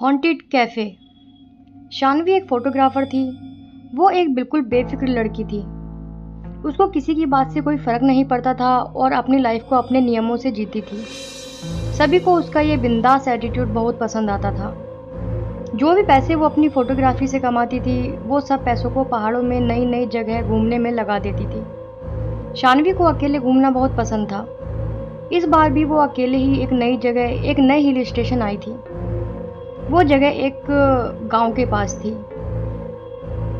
Haunted cafe. Shanvi एक photographer थी। वो एक बिल्कुल बेफ़िक्र लड़की थी। उसको किसी की बात से कोई फ़र्क नहीं पड़ता था और अपनी लाइफ़ को अपने नियमों से जीती थी। सभी को उसका ये बिंदास एटीट्यूड बहुत पसंद आता था। जो भी पैसे वो अपनी फ़ोटोग्राफ़ी से कमाती थी, वो सब पैसों को पहाड़ों में नई-नई जगह घूमने में लगा देती थी। शान्वी को अकेले घूमना बहुत पसंद था। इस बार भी वो अकेले ही एक नई जगह, एक नए हिल स्टेशन आई थी। वो जगह एक गांव के पास थी।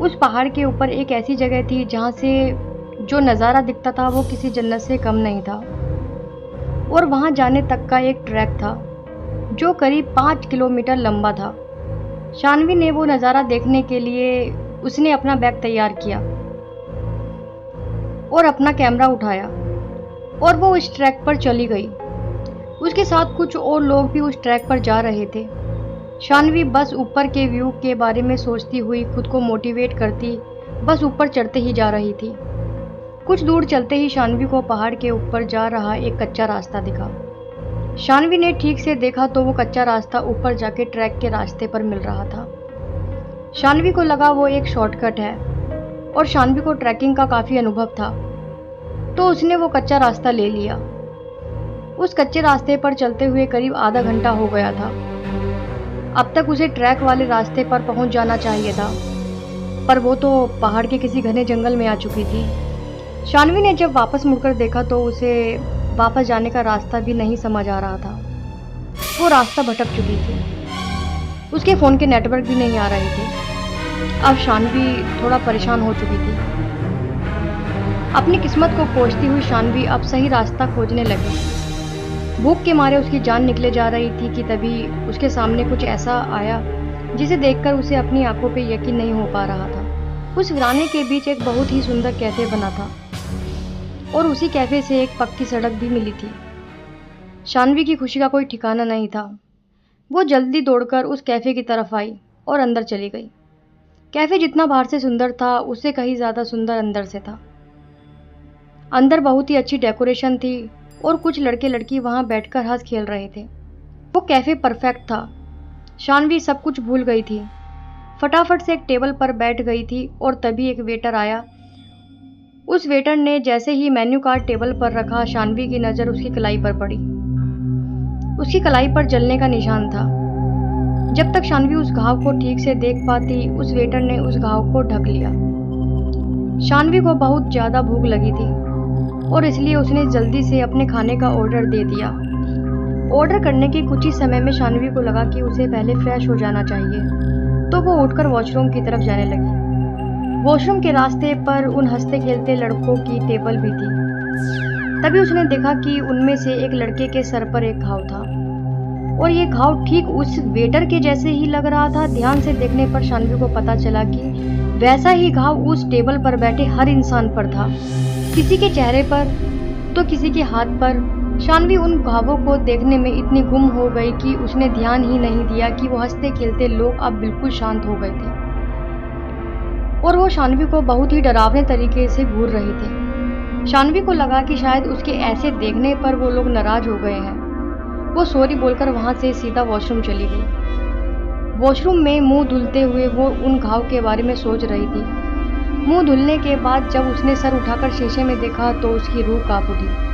उस पहाड़ के ऊपर एक ऐसी जगह थी जहां से जो नज़ारा दिखता था वो किसी जन्नत से कम नहीं था। और वहां जाने तक का एक ट्रैक था जो करीब 5 किलोमीटर लंबा था। शान्वी ने वो नज़ारा देखने के लिए उसने अपना बैग तैयार किया और अपना कैमरा उठाया और वो उस ट्रैक पर चली गई। उसके साथ कुछ और लोग भी उस ट्रैक पर जा रहे थे। शान्वी बस ऊपर के व्यू के बारे में सोचती हुई खुद को मोटिवेट करती बस ऊपर चढ़ते ही जा रही थी। कुछ दूर चलते ही शान्वी को पहाड़ के ऊपर जा रहा एक कच्चा रास्ता दिखा। शान्वी ने ठीक से देखा तो वो कच्चा रास्ता ऊपर जाके ट्रैक के रास्ते पर मिल रहा था। शान्वी को लगा वो एक शॉर्टकट है और शान्वी को ट्रैकिंग का काफ़ी अनुभव था, तो उसने वो कच्चा रास्ता ले लिया। उस कच्चे रास्ते पर चलते हुए करीब आधा घंटा हो गया था। अब तक उसे ट्रैक वाले रास्ते पर पहुंच जाना चाहिए था, पर वो तो पहाड़ के किसी घने जंगल में आ चुकी थी। शान्वी ने जब वापस मुड़कर देखा तो उसे वापस जाने का रास्ता भी नहीं समझ आ रहा था। वो रास्ता भटक चुकी थी। उसके फ़ोन के नेटवर्क भी नहीं आ रहे थे। अब शान्वी थोड़ा परेशान हो चुकी थी। अपनी किस्मत को कोसती हुई शान्वी अब सही रास्ता खोजने लगी। भूख के मारे उसकी जान निकले जा रही थी कि तभी उसके सामने कुछ ऐसा आया जिसे देखकर उसे अपनी आंखों पे यकीन नहीं हो पा रहा था। उस वीराने के बीच एक बहुत ही सुंदर कैफ़े बना था और उसी कैफ़े से एक पक्की सड़क भी मिली थी। शान्वी की खुशी का कोई ठिकाना नहीं था। वो जल्दी दौड़कर उस कैफ़े की तरफ आई और अंदर चली गई। कैफ़े जितना बाहर से सुंदर था, उससे कहीं ज़्यादा सुंदर अंदर से था। अंदर बहुत ही अच्छी डेकोरेशन थी और कुछ लड़के लड़की वहां बैठकर हंस खेल रहे थे। वो कैफ़े परफेक्ट था। शान्वी सब कुछ भूल गई थी। फटाफट से एक टेबल पर बैठ गई थी और तभी एक वेटर आया। उस वेटर ने जैसे ही मेन्यू कार्ड टेबल पर रखा, शान्वी की नज़र उसकी कलाई पर पड़ी। उसकी कलाई पर जलने का निशान था। जब तक शान्वी उस घाव को ठीक से देख पाती, उस वेटर ने उस घाव को ढक लिया। शान्वी को बहुत ज़्यादा भूख लगी थी और इसलिए उसने जल्दी से अपने खाने का ऑर्डर दे दिया। ऑर्डर करने के कुछ ही समय में शान्वी को लगा कि उसे पहले फ्रेश हो जाना चाहिए, तो वो उठकर वॉशरूम की तरफ जाने लगी। वॉशरूम के रास्ते पर उन हंसते खेलते लड़कों की टेबल भी थी। तभी उसने देखा कि उनमें से एक लड़के के सर पर एक घाव था और ये घाव ठीक उस वेटर के जैसे ही लग रहा था। ध्यान से देखने पर शान्वी को पता चला कि वैसा ही घाव उस टेबल पर बैठे हर इंसान पर था, किसी के चेहरे पर तो किसी के हाथ पर। शान्वी उन घावों को देखने में इतनी गुम हो गई कि उसने ध्यान ही नहीं दिया कि वो हंसते खेलते लोग अब बिल्कुल शांत हो गए थे और वो शान्वी को बहुत ही डरावने तरीके से घूर रहे थे। शान्वी को लगा कि शायद उसके ऐसे देखने पर वो लोग नाराज हो गए हैं। वो सॉरी बोलकर वहां से सीधा वॉशरूम चली गई। वॉशरूम में मुंह धुलते हुए वो उन घाव के बारे में सोच रही थी। मुंह धुलने के बाद जब उसने सर उठाकर शीशे में देखा तो उसकी रूह कांप उठी।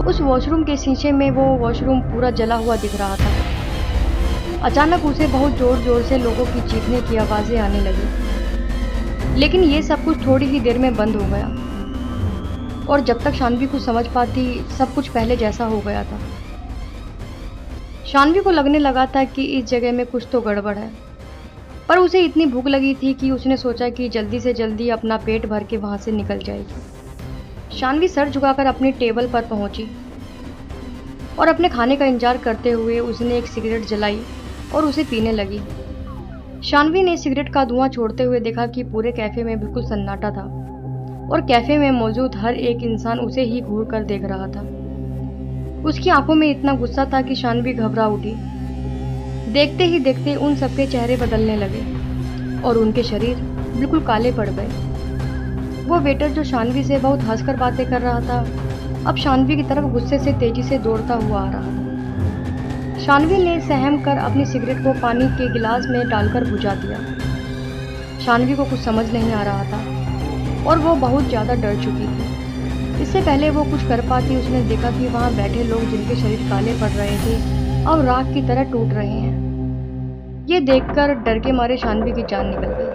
उस वॉशरूम के शीशे में वो वॉशरूम पूरा जला हुआ दिख रहा था। अचानक उसे बहुत जोर जोर से लोगों की चीखने की आवाज़ें आने लगी, लेकिन ये सब कुछ थोड़ी ही देर में बंद हो गया और जब तक शान्वी कुछ समझ पाती, सब कुछ पहले जैसा हो गया था। शान्वी को लगने लगा था कि इस जगह में कुछ तो गड़बड़ है, पर उसे इतनी भूख लगी थी कि उसने सोचा कि जल्दी से जल्दी अपना पेट भर के वहाँ से निकल जाएगी। शान्वी सर झुकाकर अपनी टेबल पर पहुँची और अपने खाने का इंतजार करते हुए उसने एक सिगरेट जलाई और उसे पीने लगी। शान्वी ने सिगरेट का धुआं छोड़ते हुए देखा कि पूरे कैफ़े में बिल्कुल सन्नाटा था और कैफ़े में मौजूद हर एक इंसान उसे ही घूर कर देख रहा था। उसकी आंखों में इतना गुस्सा था कि शान्वी घबरा उठी। देखते ही देखते उन सबके चेहरे बदलने लगे और उनके शरीर बिल्कुल काले पड़ गए। वो वेटर जो शान्वी से बहुत हंसकर बातें कर रहा था, अब शान्वी की तरफ गुस्से से तेजी से दौड़ता हुआ आ रहा था। शानवी ने सहम कर अपनी सिगरेट को पानी के गिलास में डालकर बुझा दिया। शानवी को कुछ समझ नहीं आ रहा था और वो बहुत ज़्यादा डर चुकी थी। इससे पहले वो कुछ कर पाती, उसने देखा कि वहाँ बैठे लोग जिनके शरीर काले पड़ रहे थे अब राख की तरह टूट रहे हैं। ये देखकर डर के मारे शानवी की जान निकल गई।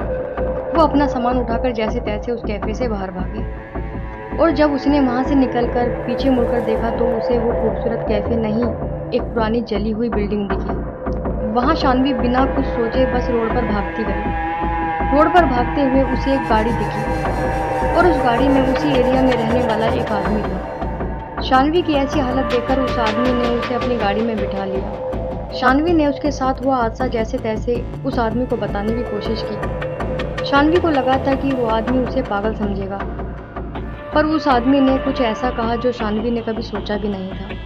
वो अपना सामान उठाकर जैसे तैसे उस कैफे से बाहर भागी और जब उसने वहाँ से निकलकर पीछे मुड़कर देखा तो उसे वो खूबसूरत कैफे नहीं, एक पुरानी जली हुई बिल्डिंग दिखी। वहाँ शानवी बिना कुछ सोचे बस रोड पर भागती गई। रोड पर भागते हुए उसे एक गाड़ी दिखी और उस गाड़ी में उसी एरिया में रहने वाला एक आदमी था। शानवी की ऐसी हालत देखकर उस आदमी ने उसे अपनी गाड़ी में बिठा लिया। शानवी ने उसके साथ हुआ हादसा जैसे तैसे उस आदमी को बताने की कोशिश की। शानवी को लगा था कि वो आदमी उसे पागल समझेगा, पर उस आदमी ने कुछ ऐसा कहा जो शानवी ने कभी सोचा भी नहीं था।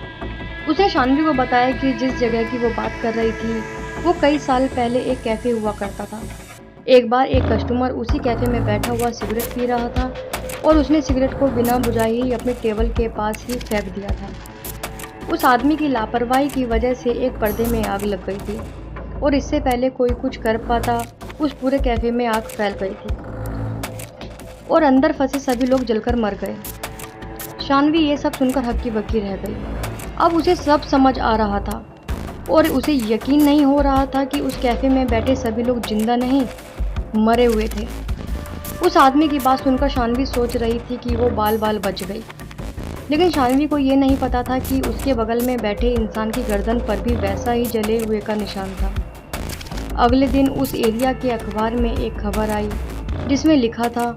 उसने शानवी को बताया कि जिस जगह की वो बात कर रही थी वो कई साल पहले एक कैफ़े हुआ करता था। एक बार एक कस्टमर उसी कैफ़े में बैठा हुआ सिगरेट पी रहा था और उसने सिगरेट को बिना बुझाए ही अपने टेबल के पास ही फेंक दिया था। उस आदमी की लापरवाही की वजह से एक पर्दे में आग लग गई थी और इससे पहले कोई कुछ कर पाता उस पूरे कैफ़े में आग फैल गई थी और अंदर फंसे सभी लोग जलकर मर गए। शानवी ये सब सुनकर हक्की बक्की रह गई। अब उसे सब समझ आ रहा था और उसे यकीन नहीं हो रहा था कि उस कैफ़े में बैठे सभी लोग जिंदा नहीं, मरे हुए थे। उस आदमी की बात सुनकर शानवी सोच रही थी कि वो बाल बाल बच गई, लेकिन शानवी को ये नहीं पता था कि उसके बगल में बैठे इंसान की गर्दन पर भी वैसा ही जले हुए का निशान था। अगले दिन उस एरिया के अखबार में एक खबर आई जिसमें लिखा था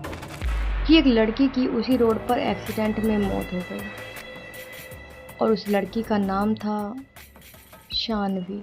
कि एक लड़की की उसी रोड पर एक्सीडेंट में मौत हो गई और उस लड़की का नाम था शानवी।